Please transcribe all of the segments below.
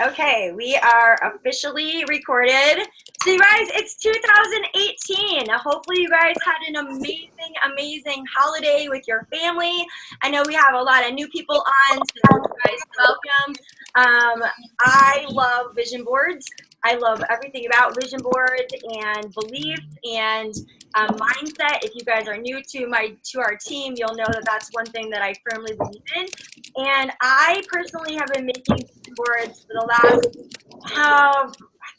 Okay, we are officially recorded. So you guys, it's 2018. Hopefully you guys had an amazing holiday with your family. I know we have a lot of new people on, so you guys, welcome. I love vision boards. I love everything about vision boards and belief and mindset. If you guys are new to our team, you'll know that that's one thing that I firmly believe in. And I personally have been making vision boards for the last,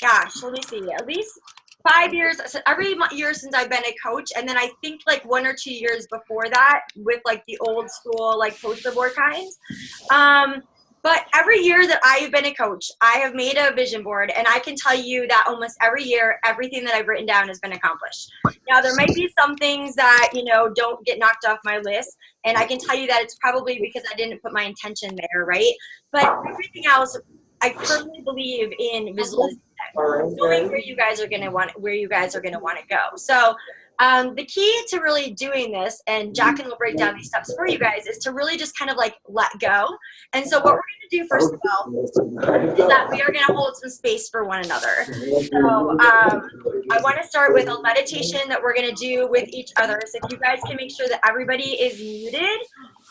gosh, let me see, at least 5 years, so every year since I've been a coach, and then I think like 1 or 2 years before that with like the old school like poster board kinds. But every year that I have been a coach, I have made a vision board, and I can tell you that almost every year, everything that I've written down has been accomplished. Now, there might be some things that, you know, don't get knocked off my list, and I can tell you that it's probably because I didn't put my intention there, right? But everything else, I firmly believe in visualization, knowing where you guys are going to want to go. So the key to really doing this, and Jaclyn will break down these steps for you guys, is to really just kind of like let go. And so what we're going to do first of all is that we are going to hold some space for one another. So I want to start with a meditation that we're going to do with each other. So if you guys can make sure that everybody is muted,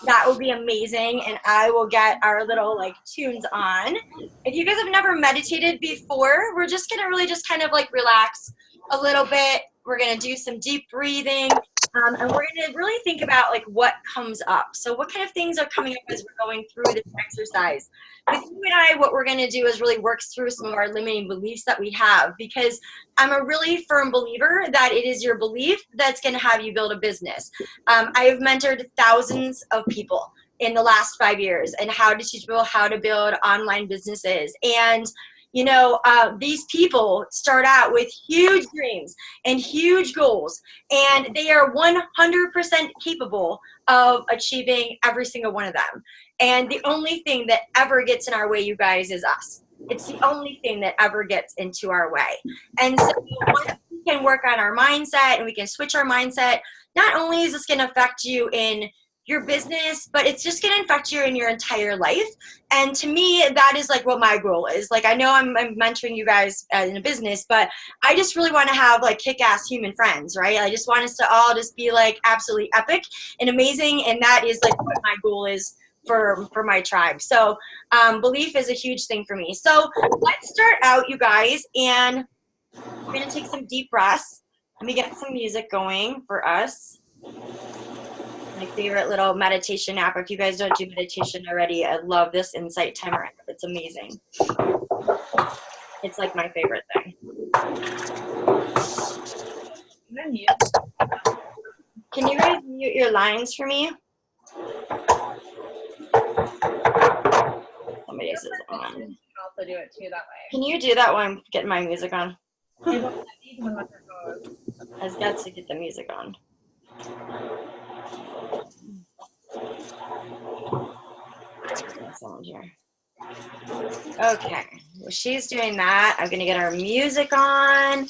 that would be amazing, and I will get our little like tunes on. If you guys have never meditated before, we're just gonna really just kind of like relax a little bit. We're gonna do some deep breathing, and we're gonna really think about like what comes up. So what kind of things are coming up as we're going through this exercise? With you and I, what we're gonna do is really work through some of our limiting beliefs that we have, because I'm a really firm believer that it is your belief that's gonna have you build a business. I have mentored thousands of people in the last 5 years and how to teach people how to build online businesses. And you know, these people start out with huge dreams and huge goals, and they are 100% capable of achieving every single one of them. And the only thing that ever gets in our way, you guys, is us. It's the only thing that ever gets into our way. And so once we can work on our mindset and we can switch our mindset, not only is this going to affect you in your business, but it's just going to affect you in your entire life. And to me, that is like what my goal is. Like, I know I'm mentoring you guys in a business, but I just really want to have like kick-ass human friends, right? I just want us to all just be like absolutely epic and amazing. And that is like what my goal is for my tribe. So belief is a huge thing for me. So let's start out, you guys, and we're going to take some deep breaths. Let me get some music going for us. My favorite little meditation app. If you guys don't do meditation already, I love this Insight Timer app. It's amazing. It's like my favorite thing. Can you guys mute your lines for me? Somebody says on. Also do it too that way. Can you do that while I'm getting my music on? I just got to get the music on. Someone here. Okay, well, she's doing that. I'm gonna get our music on,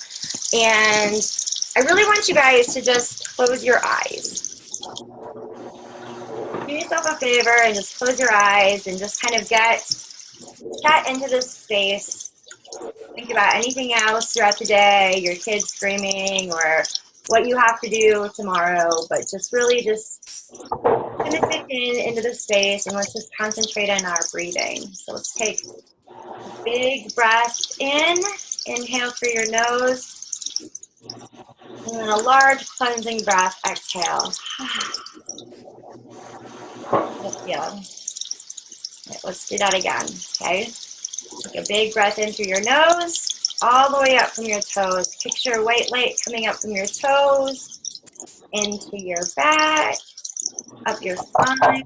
and I really want you guys to just close your eyes. Do yourself a favor and just close your eyes and just kind of get into this space. Think about anything else throughout the day, your kids screaming or what you have to do tomorrow, but just really just kind of sit into the space, and let's just concentrate on our breathing. So let's take a big breath in, inhale through your nose, and then a large cleansing breath, exhale. Yeah. Right, let's do that again, okay? Take a big breath in through your nose, all the way up from your toes. Picture white light coming up from your toes, into your back, up your spine,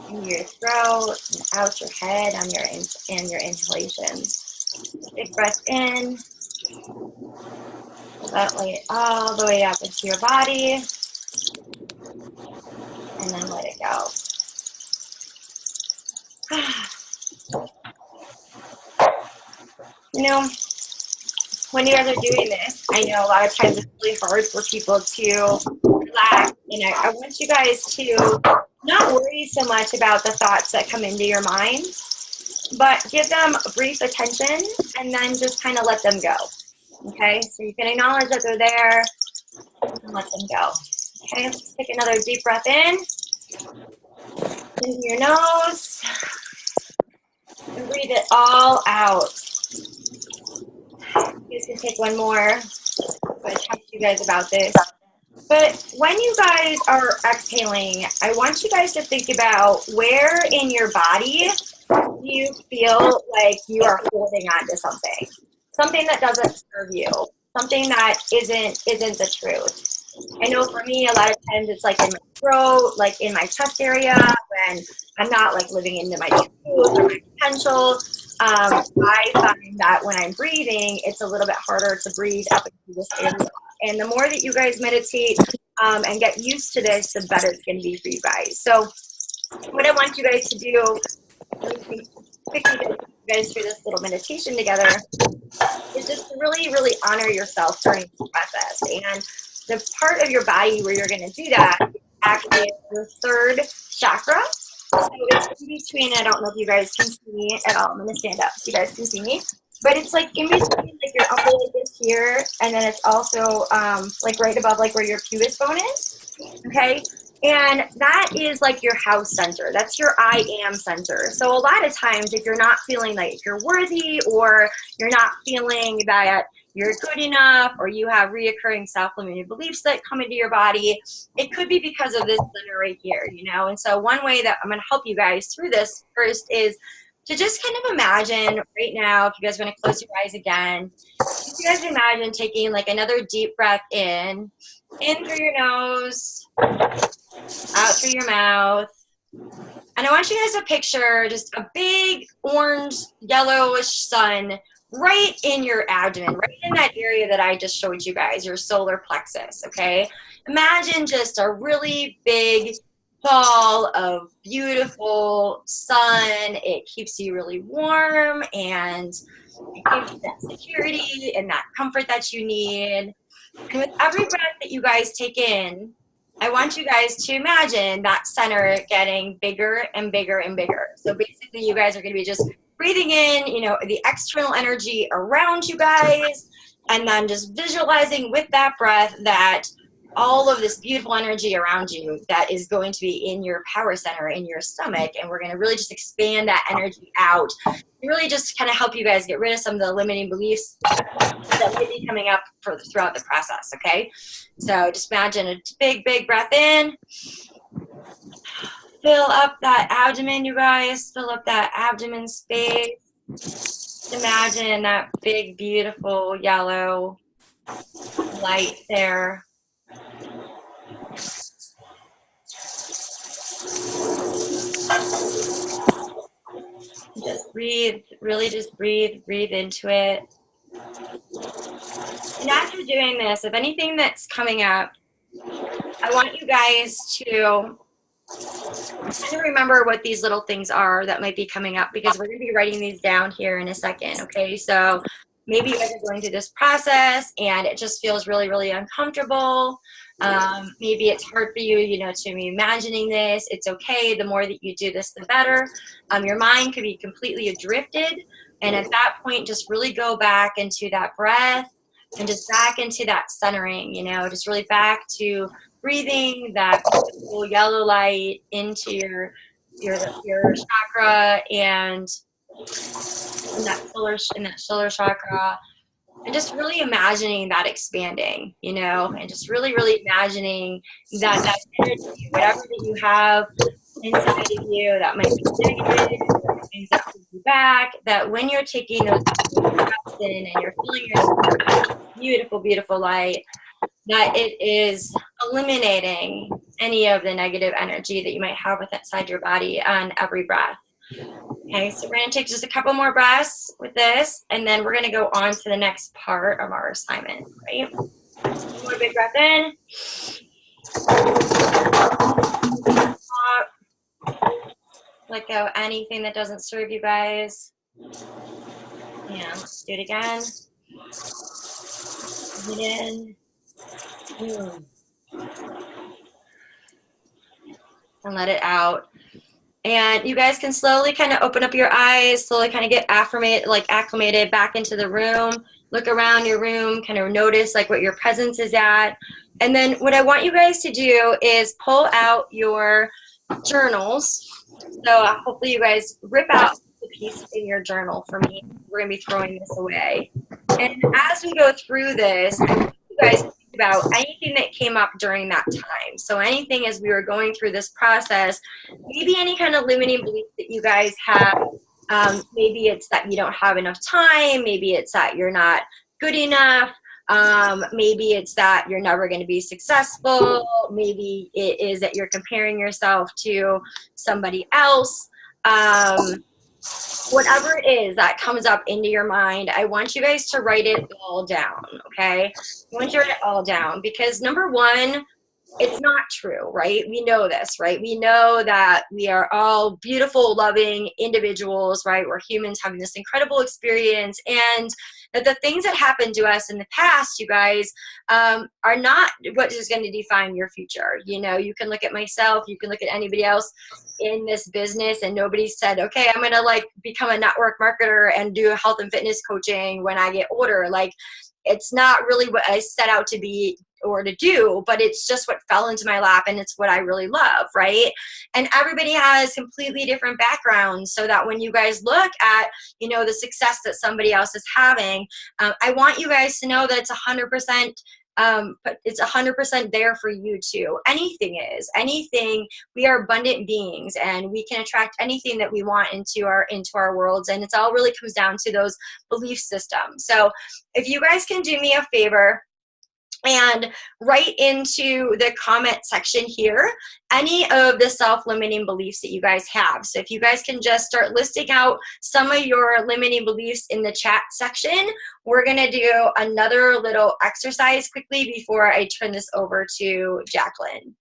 into your throat, and out your head on your inhalations. Big breath in. That light all the way up into your body, and then let it go. You know, when you guys are doing this, I know a lot of times it's really hard for people to relax, and I want you guys to not worry so much about the thoughts that come into your mind, but give them brief attention and then just kind of let them go. Okay, so you can acknowledge that they're there and let them go. Okay, let's take another deep breath in into your nose and breathe it all out. You guys can take one more. I'm going to talk to you guys about this. But when you guys are exhaling, I want you guys to think about where in your body you feel like you are holding on to something that doesn't serve you, something that isn't the truth. I know for me, a lot of times it's like in my throat, like in my chest area, when I'm not like living into my truth or my potential. I find that when I'm breathing, it's a little bit harder to breathe up into this area. And the more that you guys meditate and get used to this, the better it's going to be for you guys. So what I want you guys to do, quickly get you guys through this little meditation together, is just to really, really honor yourself during this process. And the part of your body where you're going to do that is actually your third chakra. So it's in between, I don't know if you guys can see me at all. I'm going to stand up so you guys can see me. But it's like in between, like your umbilicus here, and then it's also like right above like where your pubis bone is. Okay. And that is like your house center. That's your I am center. So a lot of times if you're not feeling like you're worthy, or you're not feeling that you're good enough, or you have reoccurring self-limiting beliefs that come into your body, it could be because of this center right here, you know? And so one way that I'm going to help you guys through this first is to just kind of imagine right now, if you guys want to close your eyes again, if you guys imagine taking like another deep breath in through your nose, out through your mouth. And I want you guys to picture just a big orange, yellowish sun right in your abdomen, right in that area that I just showed you guys, your solar plexus, okay? Imagine just a really big ball of beautiful sun. It keeps you really warm, and it gives you that security and that comfort that you need. And with every breath that you guys take in, I want you guys to imagine that center getting bigger and bigger and bigger. So basically you guys are going to be just breathing in, you know, the external energy around you guys, and then just visualizing with that breath that all of this beautiful energy around you that is going to be in your power center, in your stomach. And we're going to really just expand that energy out. Really just kind of help you guys get rid of some of the limiting beliefs that might be coming up throughout the process, okay? So just imagine a big, big breath in. Fill up that abdomen, you guys. Fill up that abdomen space. Just imagine that big, beautiful yellow light there. Just breathe, really just breathe into it. And after doing this, if anything that's coming up, I want you guys to kind of remember what these little things are that might be coming up, because we're going to be writing these down here in a second, okay? So maybe you guys are going through this process and it just feels really, really uncomfortable. Maybe it's hard for you, you know, to be imagining this. It's okay. The more that you do this, the better. Your mind could be completely adrifted. And at that point, just really go back into that breath and just back into that centering, you know, just really back to breathing that beautiful yellow light into your chakra, and in that solar chakra, and just really imagining that expanding, you know, and just really, really imagining that energy, whatever that you have inside of you that might be negative, or things that hold you back, that when you're taking those breaths in and you're feeling your beautiful, beautiful light, that it is eliminating any of the negative energy that you might have with inside your body on every breath. Okay, so we're going to take just a couple more breaths with this, and then we're going to go on to the next part of our assignment, right? One more big breath in. Let go anything that doesn't serve you guys. And let's do it again. Breathe in. and let it out. And you guys can slowly kind of open up your eyes, slowly kind of get acclimated back into the room. Look around your room, kind of notice like what your presence is at. And then what I want you guys to do is pull out your journals. So hopefully you guys rip out the piece in your journal for me. We're going to be throwing this away. And as we go through this, I want you guys to think about anything that came up during that time. So anything as we were going through this process, maybe any kind of limiting belief that you guys have. Maybe it's that you don't have enough time. Maybe it's that you're not good enough. Maybe it's that you're never going to be successful. Maybe it is that you're comparing yourself to somebody else. Whatever it is that comes up into your mind, I want you guys to write it all down, okay? I want you to write it all down because number one, it's not true, right? We know this, right? We know that we are all beautiful, loving individuals, right? We're humans having this incredible experience, and that the things that happened to us in the past, you guys, are not what is going to define your future. You know, you can look at myself, you can look at anybody else in this business, and nobody said, okay, I'm going to like become a network marketer and do health and fitness coaching when I get older. Like, it's not really what I set out to be or to do, but it's just what fell into my lap, and it's what I really love, right? And everybody has completely different backgrounds, so that when you guys look at, you know, the success that somebody else is having, I want you guys to know that it's 100%, but it's 100% there for you too. Anything, we are abundant beings, and we can attract anything that we want into our worlds, and it's all really comes down to those belief systems. So if you guys can do me a favor and write into the comment section here any of the self-limiting beliefs that you guys have. So if you guys can just start listing out some of your limiting beliefs in the chat section, we're going to do another little exercise quickly before I turn this over to Jaclyn.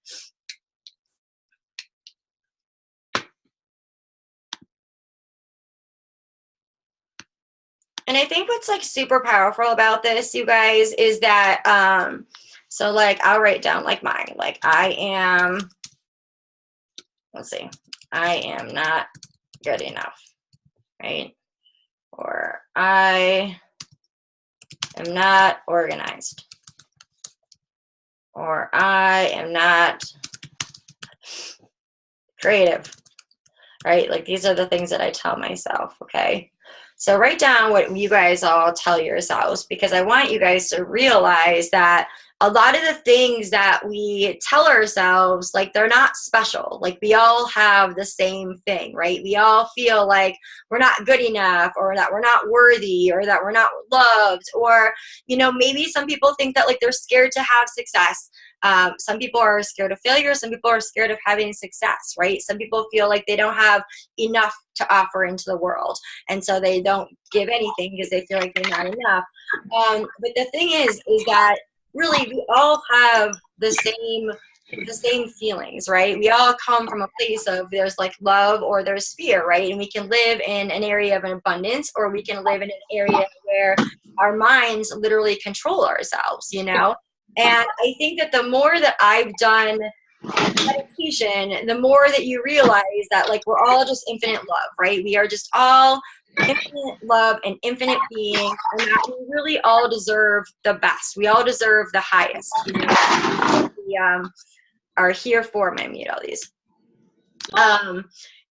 And I think what's like super powerful about this, you guys, is that, so like I'll write down like mine, like I am not good enough, right? Or I am not organized. Or I am not creative, right? Like these are the things that I tell myself, okay? So write down what you guys all tell yourselves, because I want you guys to realize that a lot of the things that we tell ourselves, like they're not special. Like we all have the same thing, right? We all feel like we're not good enough, or that we're not worthy, or that we're not loved, or, you know, maybe some people think that like they're scared to have success. Some people are scared of failure. Some people are scared of having success, right? Some people feel like they don't have enough to offer into the world, and so they don't give anything because they feel like they're not enough. But the thing is that really we all have the same feelings, right? We all come from a place of there's like love or there's fear, right? And we can live in an area of an abundance, or we can live in an area where our minds literally control ourselves, you know? And I think that the more that I've done meditation, the more that you realize that like we're all just infinite love, right? We are just all infinite love and infinite being, and that we really all deserve the best. We all deserve the highest. You know? We are here for. I'm gonna mute all these.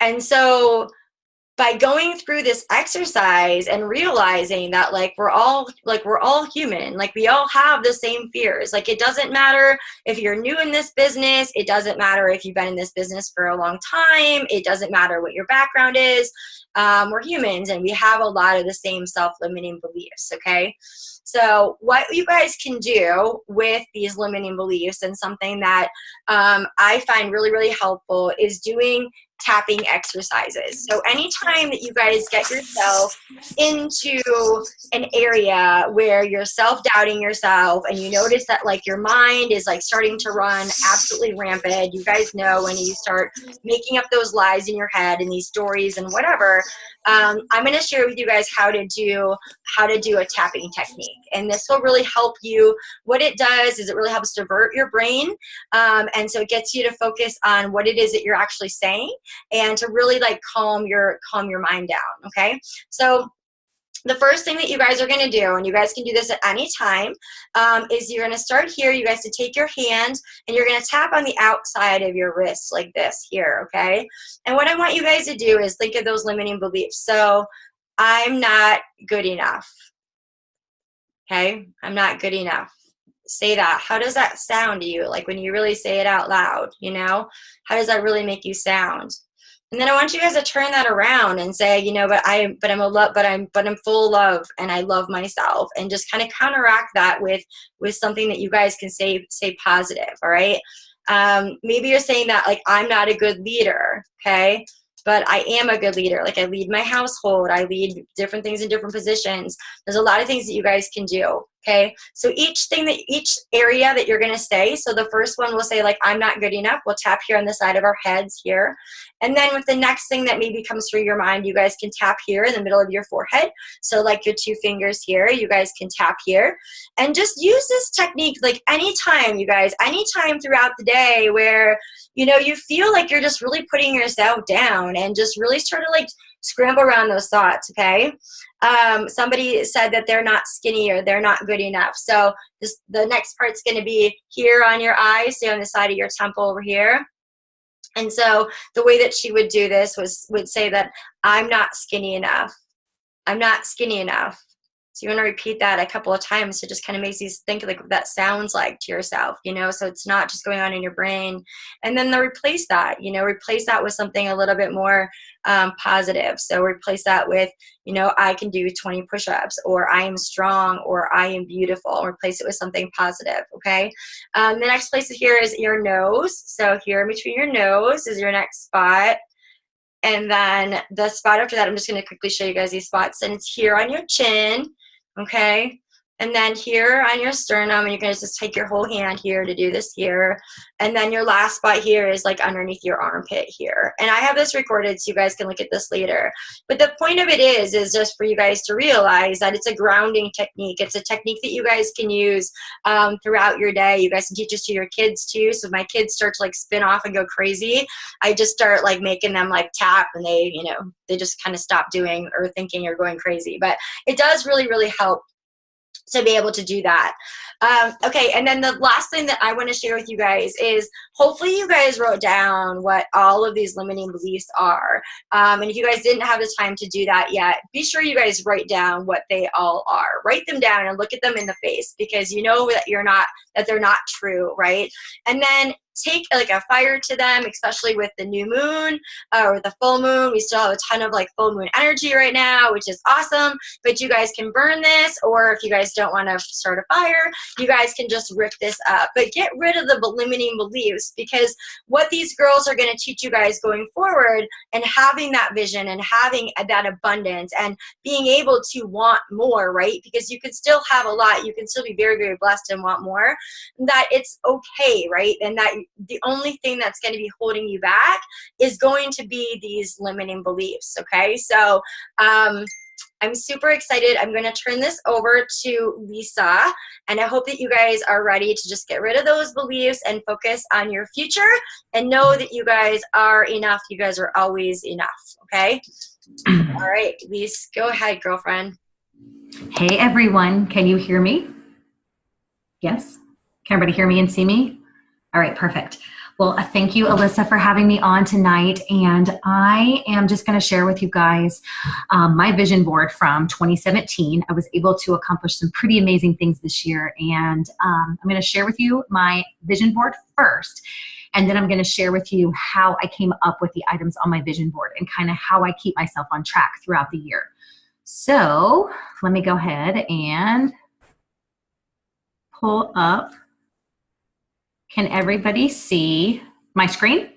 And so by going through this exercise and realizing that like we're all human, like we all have the same fears. Like it doesn't matter if you're new in this business, it doesn't matter if you've been in this business for a long time, it doesn't matter what your background is. We're humans, and we have a lot of the same self-limiting beliefs, okay? So what you guys can do with these limiting beliefs, and something that I find really, really helpful, is doing tapping exercises. So anytime that you guys get yourself into an area where you're self-doubting yourself, and you notice that like your mind is like starting to run absolutely rampant, you guys know when you start making up those lies in your head and these stories and whatever, I'm going to share with you guys how to do a tapping technique. And this will really help you. What it does is it really helps divert your brain. And so it gets you to focus on what it is that you're actually saying and to really like calm your mind down. Okay. So the first thing that you guys are going to do, and you guys can do this at any time, is you're going to start here. You guys to take your hand and you're going to tap on the outside of your wrist like this here, okay? And what I want you guys to do is think of those limiting beliefs. So I'm not good enough, okay? I'm not good enough. Say that. How does that sound to you? Like when you really say it out loud, you know? How does that really make you sound? And then I want you guys to turn that around and say, you know, but I'm full of love and I love myself, and just kind of counteract that with something that you guys can say positive. All right. Maybe you're saying that like, I'm not a good leader. Okay. But I am a good leader. Like I lead my household. I lead different things in different positions. There's a lot of things that you guys can do. Okay. So each area that you're going to say. So the first one will say like, I'm not good enough. We'll tap here on the side of our heads here. And then with the next thing that maybe comes through your mind, you guys can tap here in the middle of your forehead. So like your two fingers here, you guys can tap here and just use this technique like anytime, you guys, anytime throughout the day where, you know, you feel like you're just really putting yourself down and just really sort of like scramble around those thoughts, okay? Somebody said that they're not skinny or they're not good enough. So the next part's going to be here on your eyes, so on the side of your temple over here. And so the way that she would do this would say that I'm not skinny enough. I'm not skinny enough. So you want to repeat that a couple of times. So it just kind of makes you think like what that sounds like to yourself, you know, so it's not just going on in your brain. And then replace that with something a little bit more positive. So replace that with, you know, I can do 20 push-ups, or I am strong, or I am beautiful. Replace it with something positive, okay? The next place here is your nose. So here in between your nose is your next spot. And then the spot after that, I'm just going to quickly show you guys these spots. And it's here on your chin, okay? And then here on your sternum, and you're going to just take your whole hand here to do this here. And then your last spot here is like underneath your armpit here. And I have this recorded so you guys can look at this later. But the point of it is just for you guys to realize that it's a grounding technique. It's a technique that you guys can use throughout your day. You guys can teach this to your kids too. So if my kids start to like spin off and go crazy, I just start like making them like tap, and they, you know, they just kind of stop doing or thinking or going crazy. But it does really, really help to be able to do that. Okay, and then the last thing that I want to share with you guys is hopefully you guys wrote down what all of these limiting beliefs are. And if you guys didn't have the time to do that yet, be sure you guys write down what they all are. Write them down and look at them in the face, because you know that they're not true, right? And then take like a fire to them, especially with the new moon or the full moon. We still have a ton of like full moon energy right now, which is awesome, but you guys can burn this, or if you guys don't want to start a fire, you guys can just rip this up. But get rid of the limiting beliefs, because what these girls are going to teach you guys going forward, and having that vision and having that abundance and being able to want more, right? Because you can still have a lot, you can still be very, very blessed and want more, that it's okay, right? And that the only thing that's going to be holding you back is going to be these limiting beliefs, okay? So I'm super excited. I'm going to turn this over to Lisa, and I hope that you guys are ready to just get rid of those beliefs and focus on your future and know that you guys are enough. You guys are always enough, okay? All right, Lisa, go ahead, girlfriend. Hey, everyone. Can you hear me? Yes? Can everybody hear me and see me? All right, perfect. Well, thank you, Alyssa, for having me on tonight. And I am just going to share with you guys my vision board from 2017. I was able to accomplish some pretty amazing things this year. And I'm going to share with you my vision board first. And then I'm going to share with you how I came up with the items on my vision board and kind of how I keep myself on track throughout the year. So let me go ahead and pull up. Can everybody see my screen?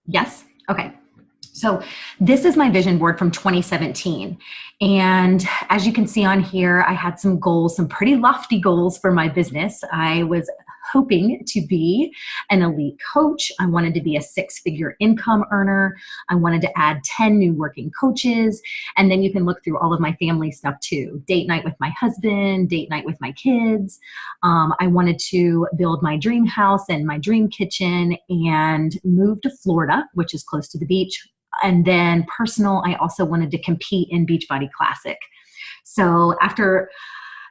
Yes? Okay. So this is my vision board from 2017. And as you can see on here, I had some goals, some pretty lofty goals for my business. I was hoping to be an elite coach. I wanted to be a six-figure income earner. I wanted to add 10 new working coaches. And then you can look through all of my family stuff too. Date night with my husband, date night with my kids. I wanted to build my dream house and my dream kitchen and move to Florida, which is close to the beach. And then personal, I also wanted to compete in Beachbody Classic. So after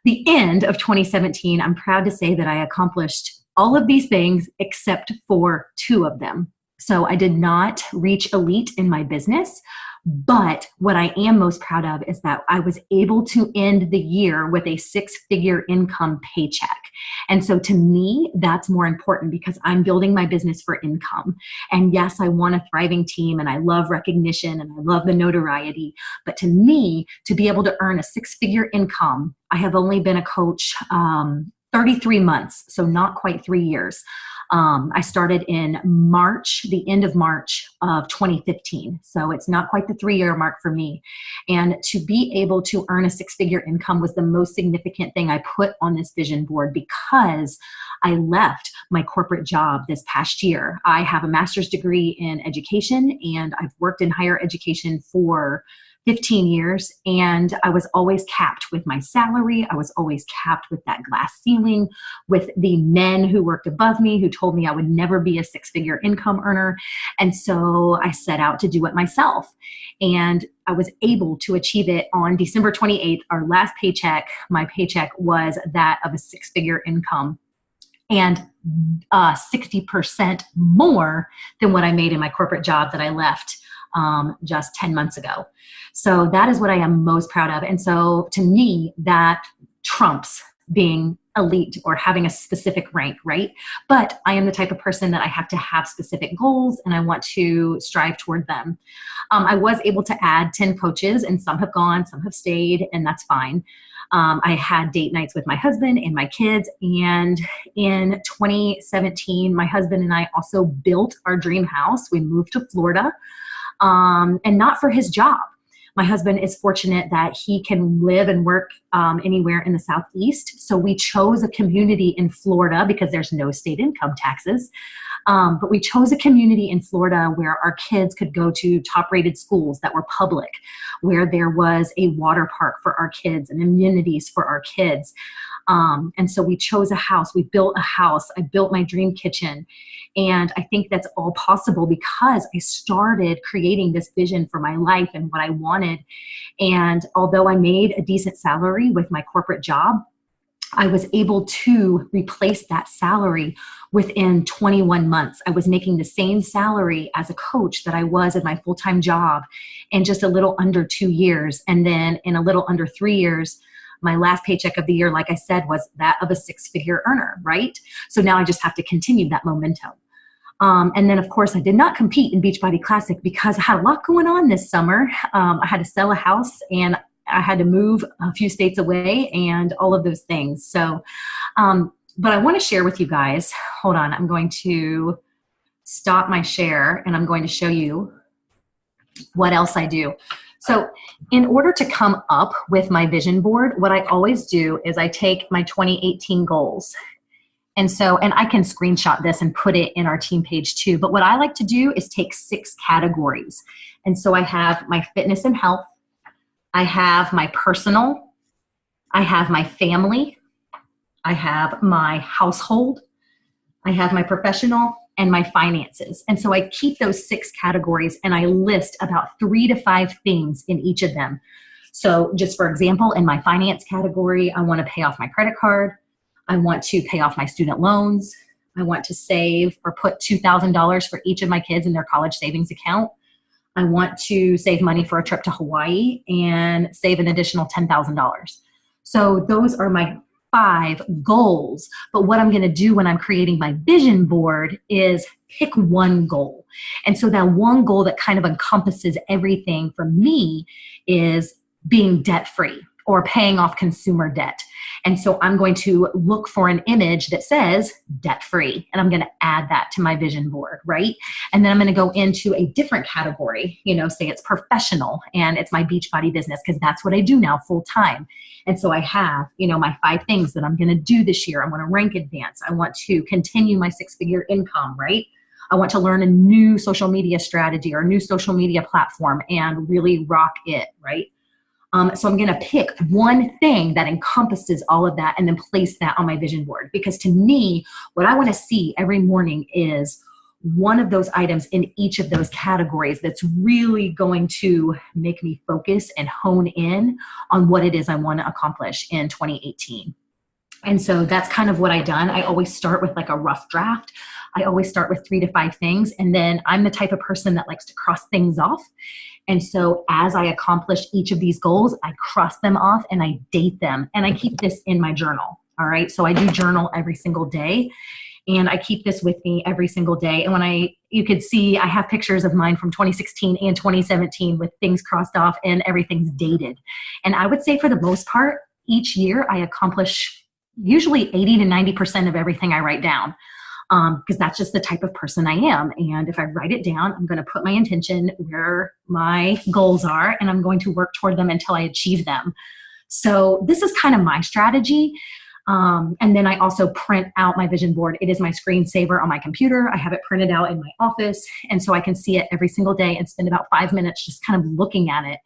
the end of 2017, I'm proud to say that I accomplished all of these things except for two of them. So I did not reach elite in my business, but what I am most proud of is that I was able to end the year with a six-figure income paycheck. And so to me, that's more important because I'm building my business for income. And yes, I want a thriving team and I love recognition and I love the notoriety. But to me, to be able to earn a six-figure income, I have only been a coach 33 months, so not quite 3 years. I started in March, the end of March of 2015. So it's not quite the 3-year mark for me. And to be able to earn a six-figure income was the most significant thing I put on this vision board because I left my corporate job this past year. I have a master's degree in education and I've worked in higher education for 15 years, and I was always capped with my salary. I was always capped with that glass ceiling, with the men who worked above me who told me I would never be a six-figure income earner. And so I set out to do it myself. And I was able to achieve it on December 28th, our last paycheck. My paycheck was that of a six-figure income and 60% more than what I made in my corporate job that I left just 10 months ago. So that is what I am most proud of. And so to me, that trumps being elite or having a specific rank, right? But I am the type of person that I have to have specific goals and I want to strive toward them. I was able to add 10 coaches and some have gone, some have stayed, and that's fine. I had date nights with my husband and my kids. And in 2017, my husband and I also built our dream house. We moved to Florida. And not for his job. My husband is fortunate that he can live and work anywhere in the Southeast. So we chose a community in Florida because there's no state income taxes. But we chose a community in Florida where our kids could go to top-rated schools that were public, where there was a water park for our kids and amenities for our kids. And so we chose a house. We built a house. I built my dream kitchen. And I think that's all possible because I started creating this vision for my life and what I wanted. And although I made a decent salary with my corporate job, I was able to replace that salary within 21 months. I was making the same salary as a coach that I was at my full-time job in just a little under 2 years. And then in a little under 3 years, my last paycheck of the year, like I said, was that of a six-figure earner, right? So now I just have to continue that momentum. And then, of course, I did not compete in Beachbody Classic because I had a lot going on this summer. I had to sell a house and I had to move a few states away and all of those things. So, but I want to share with you guys, hold on, I'm going to stop my share and I'm going to show you what else I do. So in order to come up with my vision board, what I always do is I take my 2018 goals. And I can screenshot this and put it in our team page too. But what I like to do is take 6 categories. And so I have my fitness and health. I have my personal. I have my family. I have my household. I have my professional and my finances. And so I keep those 6 categories and I list about 3 to 5 things in each of them. So just for example, in my finance category, I want to pay off my credit card. I want to pay off my student loans. I want to save or put $2,000 for each of my kids in their college savings account. I want to save money for a trip to Hawaii and save an additional $10,000. So those are my 5 goals. But what I'm going to do when I'm creating my vision board is pick one goal. And so that one goal that kind of encompasses everything for me is being debt-free. or paying off consumer debt. And so I'm going to look for an image that says debt-free, and I'm going to add that to my vision board, right? And then I'm going to go into a different category, say it's professional and it's my Beachbody business, because that's what I do now full time. And so I have, my 5 things that I'm going to do this year. I want to rank advance. I want to continue my 6-figure income, right? I want to learn a new social media strategy or a new social media platform and really rock it, right? So I'm going to pick one thing that encompasses all of that and then place that on my vision board. Because to me, what I want to see every morning is one of those items in each of those categories that's really going to make me focus and hone in on what it is I want to accomplish in 2018. And so that's kind of what I've done. I always start with like a rough draft. I always start with 3 to 5 things. And then I'm the type of person that likes to cross things off. And so as I accomplish each of these goals, I cross them off and I date them. And I keep this in my journal. All right. So I do journal every single day. And I keep this with me every single day. And you could see, I have pictures of mine from 2016 and 2017 with things crossed off and everything's dated. And I would say for the most part, each year I accomplish usually 80 to 90% of everything I write down. Because that's just the type of person I am. And if I write it down, I'm going to put my intention where my goals are, and I'm going to work toward them until I achieve them. So this is kind of my strategy. And then I also print out my vision board. It is my screensaver on my computer. I have it printed out in my office. And so I can see it every single day and spend about 5 minutes just kind of looking at it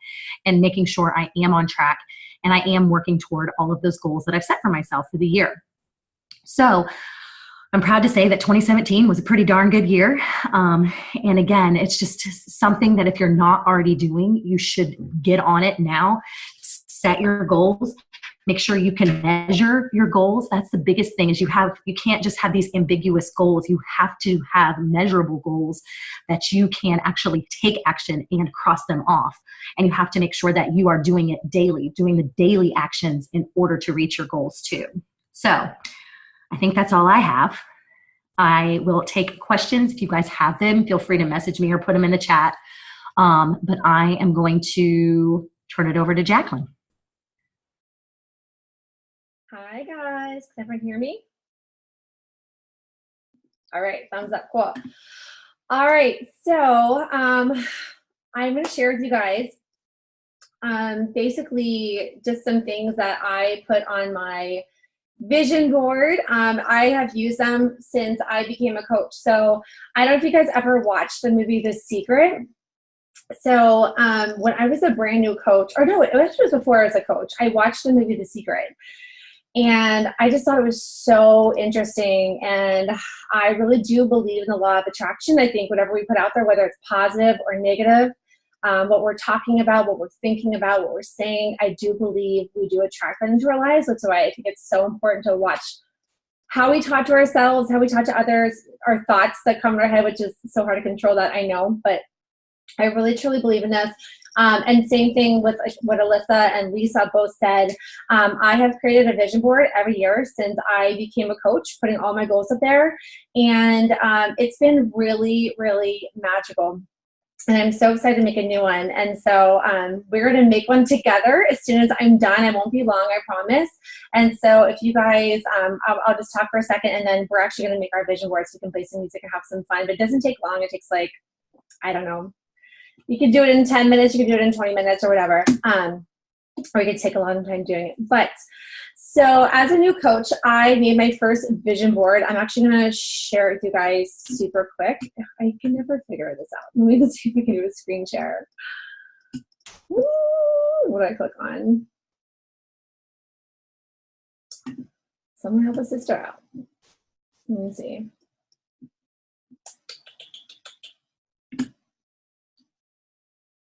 and making sure I am on track and I am working toward all of those goals that I've set for myself for the year. So I'm proud to say that 2017 was a pretty darn good year. And again, it's just something that if you're not already doing, you should get on it now. Set your goals. Make sure you can measure your goals. That's the biggest thing is you can't just have these ambiguous goals. You have to have measurable goals that you can actually take action and cross them off. And you have to make sure that you are doing it daily, doing the daily actions in order to reach your goals too. So I think that's all I have. I will take questions. If you guys have them, feel free to message me or put them in the chat. But I am going to turn it over to Jaclyn. Hi guys, can everyone hear me? All right, thumbs up, cool. All right, so I'm going to share with you guys basically just some things that I put on my vision board. I have used them since I became a coach. So I don't know if you guys ever watched the movie The Secret. So when I was a brand new coach, or no, it actually was before I was a coach, I watched the movie The Secret. And I just thought it was so interesting. And I really do believe in the law of attraction. I think whatever we put out there, whether it's positive or negative, what we're talking about, what we're thinking about, what we're saying, I do believe we do attract that into our lives. That's why I think it's so important to watch how we talk to ourselves, how we talk to others, our thoughts that come to our head, which is so hard to control that, I know. But I really, truly believe in this. And same thing with what Alyssa and Lisa both said. I have created a vision board every year since I became a coach, putting all my goals up there. And it's been really, really magical. And I'm so excited to make a new one. And so we're going to make one together as soon as I'm done. I won't be long, I promise. And so if you guys, I'll just talk for a second, and then we're actually going to make our vision board so we can play some music and have some fun. But it doesn't take long. It takes like, I don't know. You can do it in 10 minutes. You can do it in 20 minutes or whatever. Or you could take a long time doing it. But so as a new coach, I made my first vision board. I'm actually going to share it with you guys super quick. I can never figure this out. Let me just see if we can do a screen share. Woo! What do I click on? Someone help a sister out. Let me see.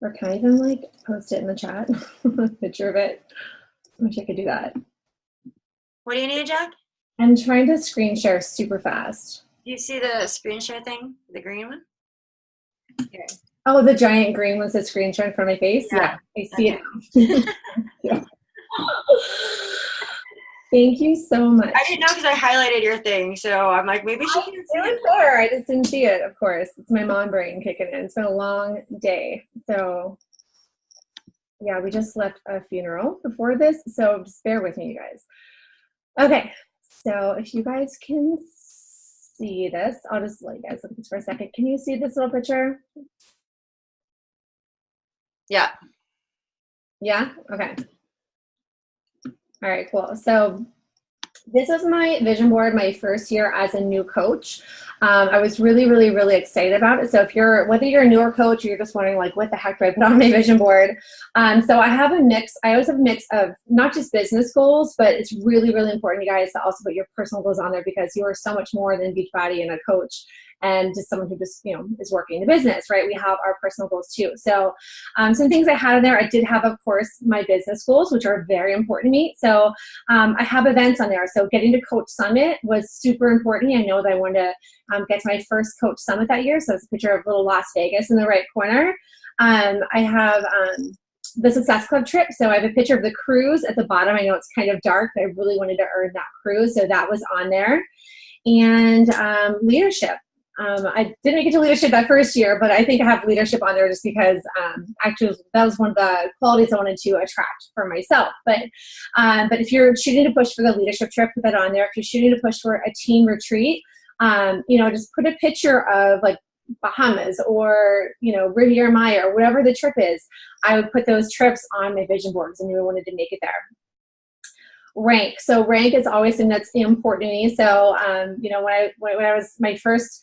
Or can I even like post it in the chat? A picture of it. I wish I could do that. What do you need, Jack? I'm trying to screen share super fast. Do you see the screen share thing? The green one? Here. Oh, the giant green one says screen share in front of my face? Yeah, I see it. Yeah. Thank you so much. I didn't know because I highlighted your thing, so I'm like, maybe she can see it. Was there. I just didn't see it, of course. It's my mom brain kicking in. It's been a long day. So Yeah, we just left a funeral before this, so just bear with me, you guys. Okay, so if you guys can see this, I'll just let you guys look at this for a second. Can you see this little picture? Yeah. Yeah? Okay. All right, cool. So this was my vision board my first year as a new coach. I was really, really, really excited about it. So if you're, whether you're a newer coach or you're just wondering like, what the heck do I put on my vision board? So I have a mix, I always have a mix of not just business goals, but it's really, really important, you guys, to also put your personal goals on there because you are so much more than Beachbody and a coach and just someone who just, you know, is working the business, right? We have our personal goals too. So some things I had in there, I did have, of course, my business goals, which are very important to me. So I have events on there. So getting to Coach Summit was super important. I know that I wanted to get to my first Coach Summit that year. So it's a picture of little Las Vegas in the right corner. I have the Success Club trip. So I have a picture of the cruise at the bottom. I know it's kind of dark, but I really wanted to earn that cruise. So that was on there. And leadership. I didn't make it to leadership that first year, but I think I have leadership on there just because actually that was one of the qualities I wanted to attract for myself. But if you're shooting to push for the leadership trip, put that on there. If you're shooting to push for a team retreat, you know, just put a picture of like Bahamas or, you know, Riviera Maya or whatever the trip is. I would put those trips on my vision boards and we wanted to make it there. Rank. So rank is always something that's important to me. So, you know, when I was my first,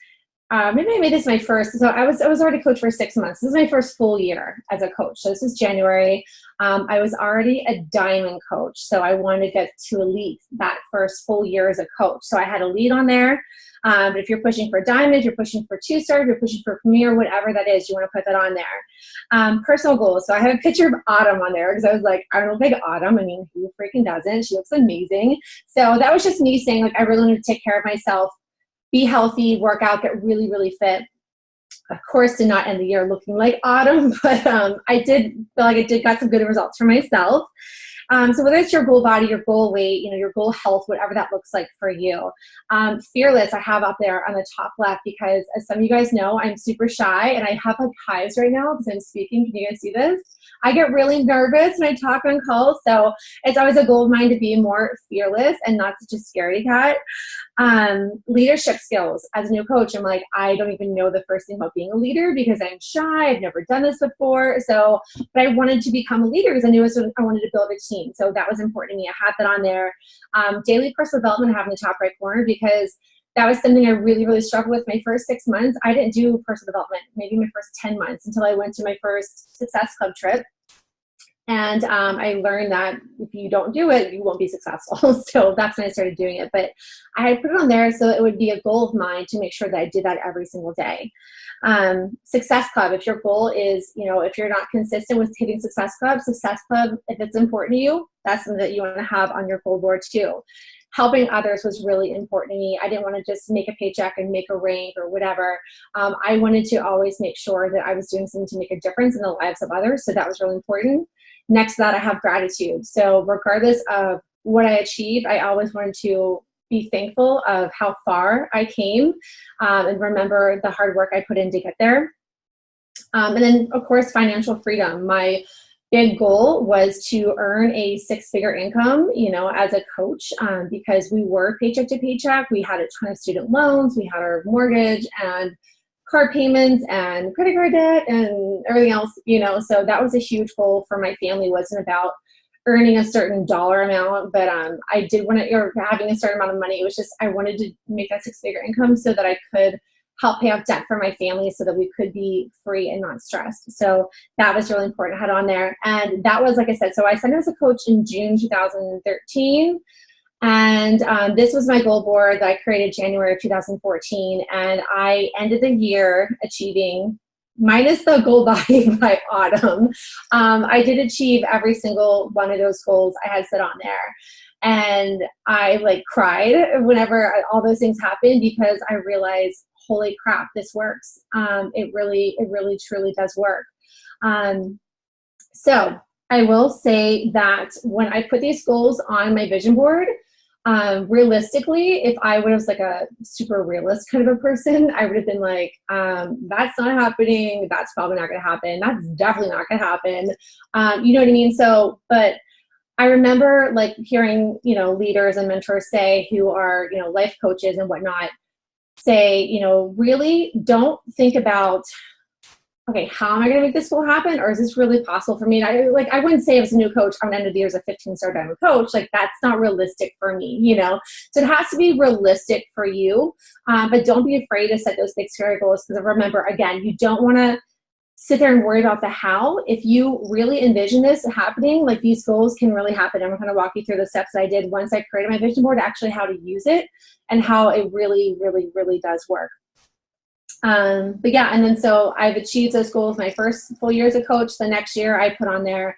maybe I made this my first, so I was already a coach for 6 months. This is my first full year as a coach. So this is January. I was already a diamond coach. So I wanted to get to elite that first full year as a coach. So I had elite on there. But if you're pushing for diamond, if you're pushing for 2-star, if you're pushing for premier, whatever that is, you want to put that on there. Personal goals. So I have a picture of Autumn on there because I was like, I don't like Autumn. I mean, who freaking doesn't? She looks amazing. So that was just me saying like, I really need to take care of myself, be healthy, work out, get really, really fit. Of course, did not end the year looking like Autumn, but I did feel like I got some good results for myself. So whether it's your goal body, your goal weight, you know, your goal health, whatever that looks like for you. Fearless I have up there on the top left because as some of you guys know, I'm super shy and I have like hives right now because I'm speaking. Can you guys see this? I get really nervous when I talk on calls. So it's always a goal of mine to be more fearless and not such a scaredy cat. Leadership skills. As a new coach, I'm like, I don't even know the first thing about being a leader because I'm shy. I've never done this before. So, but I wanted to become a leader because I knew I wanted to build a team. So that was important to me. I had that on there. Daily personal development I have in the top right corner because that was something I really, really struggled with my first 6 months. I didn't do personal development, maybe my first 10 months until I went to my first Success Club trip. And I learned that if you don't do it, you won't be successful. So that's when I started doing it. But I put it on there so it would be a goal of mine to make sure that I did that every single day. Success Club, if your goal is, you know, if you're not consistent with hitting Success Club, if it's important to you, that's something that you want to have on your goal board too. Helping others was really important to me. I didn't want to just make a paycheck and make a rank or whatever. I wanted to always make sure that I was doing something to make a difference in the lives of others. So that was really important. Next to that, I have gratitude. So regardless of what I achieved, I always wanted to be thankful of how far I came and remember the hard work I put in to get there. And then, of course, financial freedom. My big goal was to earn a 6-figure income, you know, as a coach because we were paycheck to paycheck. We had a ton of student loans. We had our mortgage and card payments and credit card debt and everything else, you know, so that was a huge goal for my family. It wasn't about earning a certain dollar amount, but I did want to, or having a certain amount of money. It was just, I wanted to make that 6-figure income so that I could help pay off debt for my family so that we could be free and not stressed. So that was really important. I had on there. And that was, like I said, so I signed as a coach in June 2013. And this was my goal board that I created January of 2014. And I ended the year achieving, minus the goal body by Autumn, I did achieve every single one of those goals I had set on there. And I like cried whenever all those things happened because I realized, holy crap, this works. It really truly does work. So I will say that when I put these goals on my vision board, Realistically, if I was like a super realist kind of a person, I would have been like, that's not happening. That's probably not going to happen. That's definitely not going to happen. You know what I mean? So, but I remember like hearing, you know, leaders and mentors say, who are, you know, life coaches and whatnot, say, you know, really don't think about, okay, how am I going to make this goal happen? Or is this really possible for me? And I wouldn't say as a new coach, I'm going to end of the year as a 15-star diamond coach. Like, that's not realistic for me, you know? So it has to be realistic for you. But don't be afraid to set those big scary goals. Because remember, again, you don't want to sit there and worry about the how. If you really envision this happening, like, these goals can really happen. I'm going to walk you through the steps that I did once I created my vision board, actually how to use it and how it really, really, really does work. But yeah, and then so I've achieved those goals my first full year as a coach. The next year I put on there,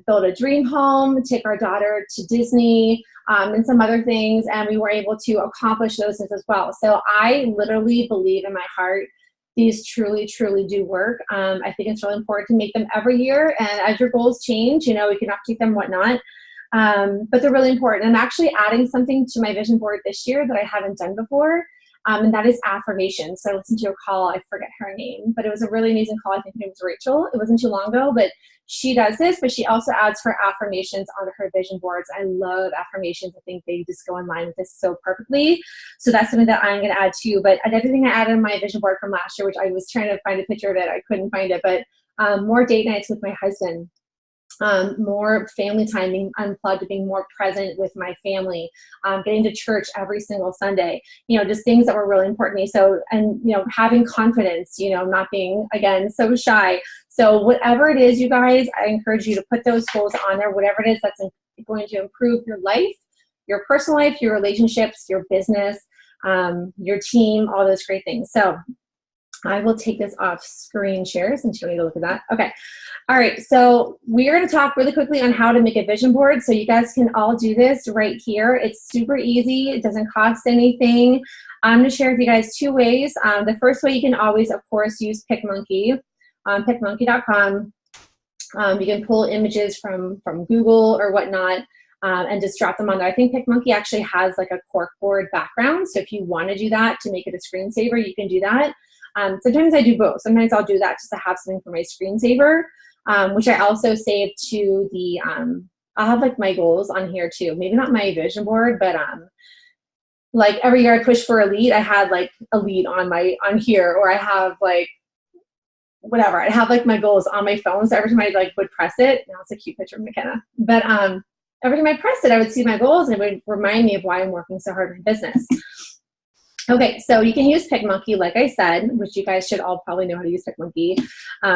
build a dream home, take our daughter to Disney, and some other things. And we were able to accomplish those things as well. So I literally believe in my heart, these truly, truly do work. I think it's really important to make them every year. And as your goals change, you know, we can update them, whatnot. But they're really important. I'm actually adding something to my vision board this year that I haven't done before. And that is affirmation. So I listened to a call, I forget her name, but it was a really amazing call. I think her name was Rachel. It wasn't too long ago, but she does this, but she also adds her affirmations onto her vision boards. I love affirmations. I think they just go in line with this so perfectly. So that's something that I'm going to add too. But another thing I added in my vision board from last year, which I was trying to find a picture of it, I couldn't find it, but more date nights with my husband. More family time, being unplugged, being more present with my family, getting to church every single Sunday, you know, just things that were really important to me. So, and, you know, having confidence, you know, not being, again, so shy. So whatever it is, you guys, I encourage you to put those goals on there, whatever it is that's going to improve your life, your personal life, your relationships, your business, your team, all those great things. So I will take this off screen share since you need to look at that. Okay. All right. So we are going to talk really quickly on how to make a vision board. So you guys can all do this right here. It's super easy. It doesn't cost anything. I'm going to share with you guys two ways. The first way, you can always, of course, use PicMonkey, picmonkey.com. You can pull images from Google or whatnot. And just drop them on there. I think PicMonkey actually has like a corkboard background. So if you want to do that to make it a screensaver, you can do that. Sometimes I do both. Sometimes I'll do that just to have something for my screensaver, which I also save to the, I'll have like my goals on here too. Maybe not my vision board, but like every year I push for elite, I had like elite on here, or I have like whatever. I have like my goals on my phone. So every time I like would press it, now it's a cute picture of McKenna, but every time I pressed it, I would see my goals and it would remind me of why I'm working so hard in business. Okay, so you can use PicMonkey, like I said, which you guys should all probably know how to use PicMonkey.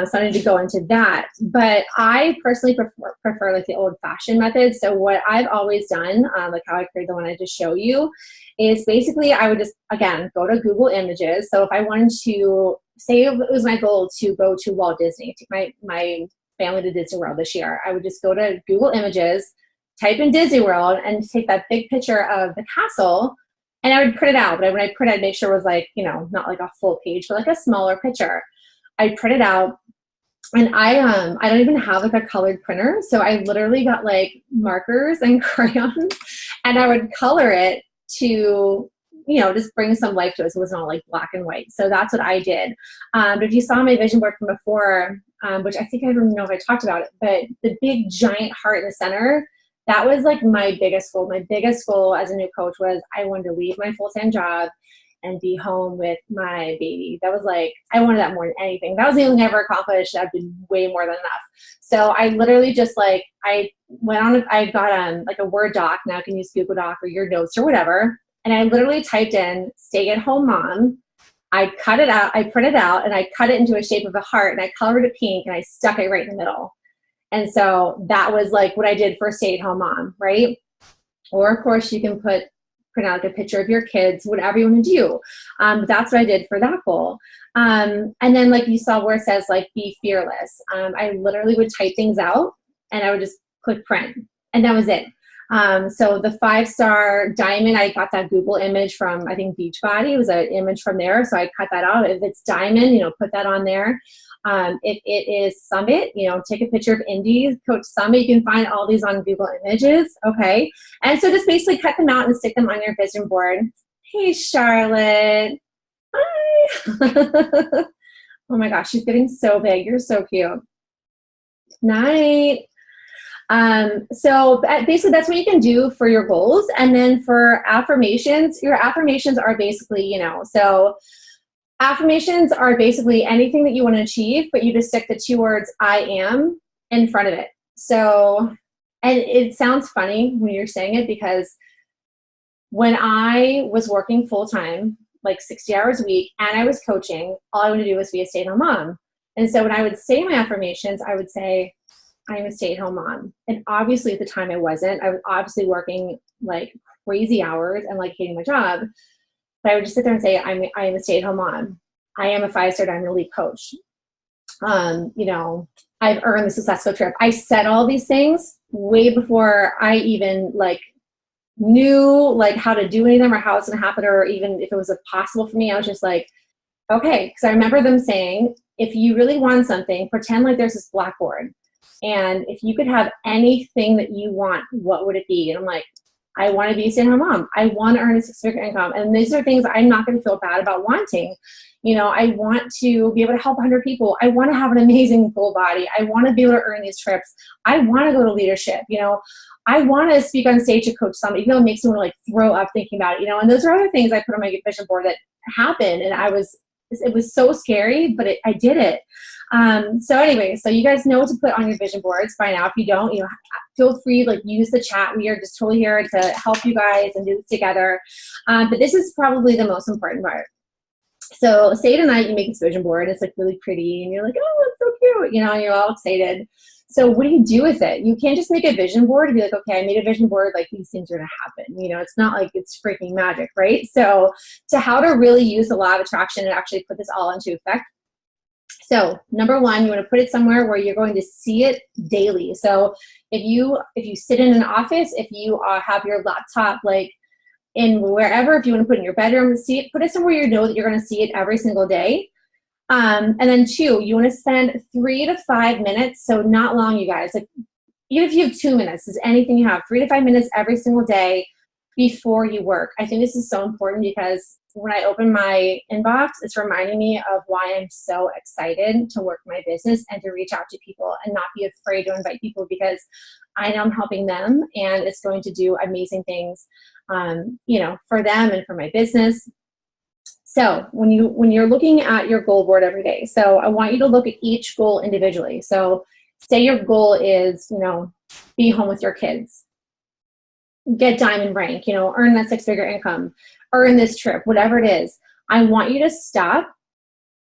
So I need to go into that. But I personally prefer like the old-fashioned method. So what I've always done, like how I created the one I just showed you, is basically I would just, again, go to Google Images. So if I wanted to, say it was my goal to go to Walt Disney, take my family to Disney World this year, I would just go to Google Images, type in Disney World, and take that big picture of the castle. And I would print it out, but when I print, I'd make sure it was like, you know, not like a full page, but like a smaller picture. I'd print it out, and I don't even have like a colored printer, so I literally got like markers and crayons, and I would color it to, you know, just bring some life to it. So it wasn't all like black and white. So that's what I did. But if you saw my vision board from before, which I think I don't know if I talked about it, but the big giant heart in the center, that was like my biggest goal. My biggest goal as a new coach was I wanted to leave my full-time job and be home with my baby. That was like, I wanted that more than anything. That was the only thing I ever accomplished. I've been way more than enough. So I literally just like, I got like a Word doc. Now I can use Google Doc or your notes or whatever. And I literally typed in stay-at-home mom. I cut it out, I printed it out, and I cut it into a shape of a heart, and I colored it pink, and I stuck it right in the middle. And so that was like what I did for stay-at-home mom, right? Or of course you can print out like a picture of your kids, whatever you want to do. That's what I did for that goal. And then like you saw where it says like be fearless. I literally would type things out and I would just click print, and that was it. So the 5-star diamond, I got that Google image from, I think, Beachbody. It was an image from there. So I cut that out. If it's diamond, you know, put that on there. If it is Summit, take a picture of Indy, Coach Summit. You can find all these on Google Images, okay? And so just basically cut them out and stick them on your vision board. Hey, Charlotte. Hi. Oh my gosh, she's getting so big. You're so cute. Night. So basically that's what you can do for your goals. And then for affirmations, your affirmations are basically, so affirmations are basically anything that you want to achieve, but you just stick the 2 words I am in front of it. So, and it sounds funny when you're saying it, because when I was working full-time, like 60 hours a week, and I was coaching, all I wanted to do was be a stay-at-home mom. And so when I would say my affirmations, I would say, I'm a stay-at-home mom. And obviously at the time I wasn't. I was obviously working like crazy hours and like hating my job. But I would just sit there and say, I am a stay-at-home mom. I am a 5-star Diamond Elite coach. I've earned the successful trip. I said all these things way before I even like knew like how to do any of them or how it's going to happen, or even if it was possible for me. I was just like, okay. Because I remember them saying, if you really want something, pretend like there's this blackboard. And if you could have anything that you want, what would it be? And I'm like, I want to be a stay-at-home mom. I want to earn a 6-figure income. And these are things I'm not going to feel bad about wanting. I want to be able to help 100 people. I want to have an amazing full body. I want to be able to earn these trips. I want to go to leadership. I want to speak on stage to Coach Summit, even though it makes me want to like throw up thinking about it, and those are other things I put on my vision board that happened. And it was so scary, but I did it. So anyway, so you guys know what to put on your vision boards by now. If you don't, feel free, like use the chat. We are just totally here to help you guys and do this together. But this is probably the most important part. So say tonight you make this vision board, it's like really pretty and you're like, oh, it's so cute, and you're all excited. So what do you do with it? You can't just make a vision board and be like, okay, I made a vision board, like these things are gonna happen. It's not like it's freaking magic, right? So to how to really use the law of attraction and actually put this all into effect. So number 1, you want to put it somewhere where you're going to see it daily. So if you sit in an office, if you have your laptop like in wherever, if you want to put it in your bedroom, put it somewhere you know that you're going to see it every single day. And then 2, you want to spend 3 to 5 minutes. So not long, you guys. Like even if you have 2 minutes, is anything you have, 3 to 5 minutes every single day before you work. I think this is so important because when I open my inbox, it's reminding me of why I'm so excited to work my business and to reach out to people and not be afraid to invite people, because I know I'm helping them and it's going to do amazing things, for them and for my business. So when you're looking at your goal board every day, so I want you to look at each goal individually. So say your goal is, be home with your kids, get diamond rank, earn that 6-figure income, earn this trip, whatever it is. I want you to stop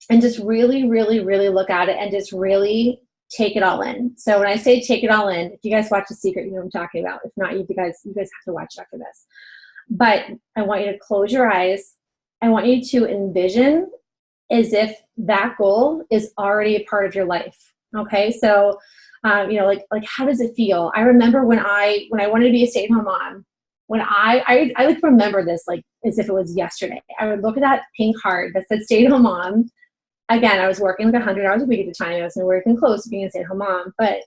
and just really, really, really look at it and just really take it all in. So when I say take it all in, if you guys watch The Secret, you know what I'm talking about. If not, you guys have to watch it after this. But I want you to close your eyes. I want you to envision as if that goal is already a part of your life. Okay, so like how does it feel? I remember when I wanted to be a stay-at-home mom, when I like remember this like as if it was yesterday. I would look at that pink heart that said stay-at-home mom. Again, I was working like 100 hours a week at the time. I was nowhere even close to being a stay-at-home mom, but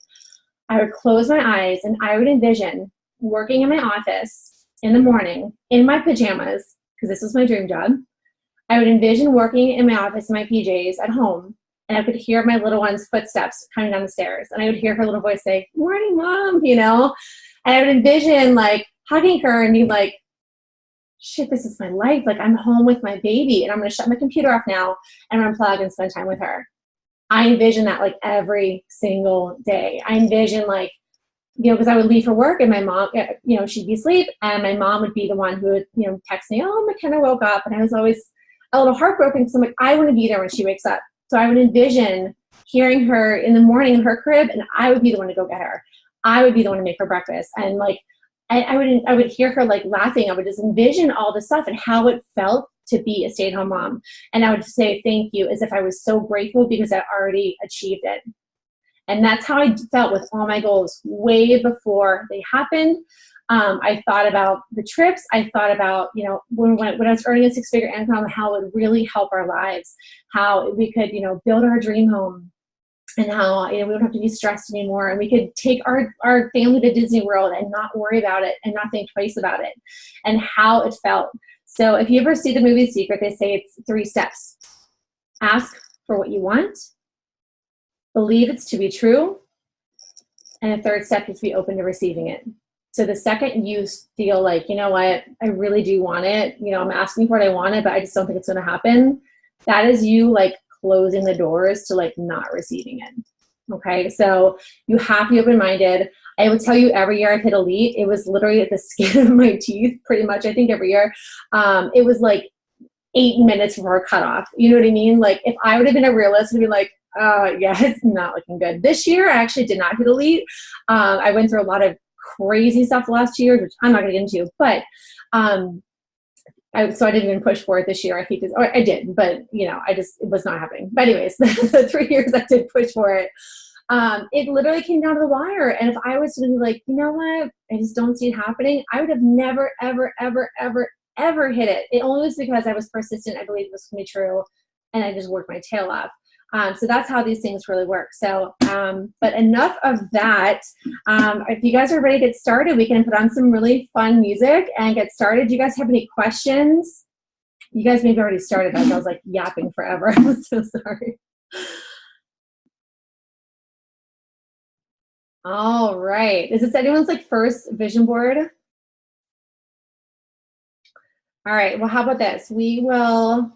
I would close my eyes and I would envision working in my office in the morning in my pajamas, because this was my dream job. I would envision working in my office in my PJs at home, and I could hear my little one's footsteps coming down the stairs, and I would hear her little voice say, "Morning, Mom," and I would envision like hugging her and being like, shit, this is my life. Like I'm home with my baby and I'm going to shut my computer off now and unplug and spend time with her. I envision that like every single day. I envision like, because I would leave for work and my mom, she'd be asleep and my mom would be the one who would, text me, oh, McKenna woke up. And I was always a little heartbroken because I'm like, I want to be there when she wakes up. So I would envision hearing her in the morning in her crib and I would be the one to go get her. I would be the one to make her breakfast. And like, I would hear her like laughing. I would just envision all the stuff and how it felt to be a stay-at-home mom. And I would say thank you as if I was so grateful because I already achieved it. And that's how I felt with all my goals way before they happened. I thought about the trips. I thought about, you know, when I was earning a 6-figure income, how it would really help our lives, how we could, you know, build our dream home, and how, you know, we don't have to be stressed anymore, and we could take our family to Disney World and not worry about it and not think twice about it, and how it felt. So if you ever see the movie Secret, they say it's 3 steps. Ask for what you want, believe it's to be true, and the 3rd step is to be open to receiving it. So the second you feel like, you know what, I really do want it, you know, I'm asking for it, I want it, but I just don't think it's going to happen, that is you like closing the doors to like not receiving it. Okay, so you have to be open-minded. I would tell you every year I've hit elite, it was literally at the skin of my teeth, pretty much, I think every year. It was like 8 minutes before cutoff. You know what I mean? Like if I would have been a realist, I'd be like, yeah, it's not looking good. This year I actually did not hit elite. I went through a lot of crazy stuff last year, which I'm not going to get into, but so I didn't even push for it this year. I think I did, but you know, it was not happening. But anyways, the 3 years I did push for it. It literally came down to the wire. And if I was to be like, you know what, I just don't see it happening, I would have never, ever, ever, ever, ever hit it. It only was because I was persistent. I believed it was going to be true. And I just worked my tail off. So that's how these things really work. So, but enough of that. If you guys are ready to get started, we can put on some really fun music and get started. Do you guys have any questions? You guys maybe already started. I was like yapping forever. I'm so sorry. All right. Is this anyone's like first vision board? All right. Well, how about this? We will.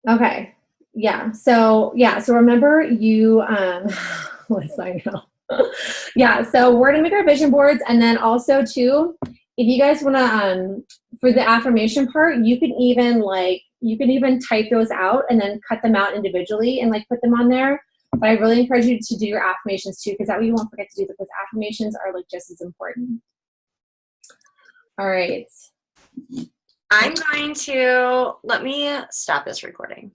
Okay. Yeah. So remember you, let's I know. Yeah. So we're going to make our vision boards. And then also too, if you guys want to, for the affirmation part, you can even type those out and then cut them out individually and like put them on there. But I really encourage you to do your affirmations too, because that way you won't forget to do them, because affirmations are like just as important. All right. I'm going to, let me stop this recording.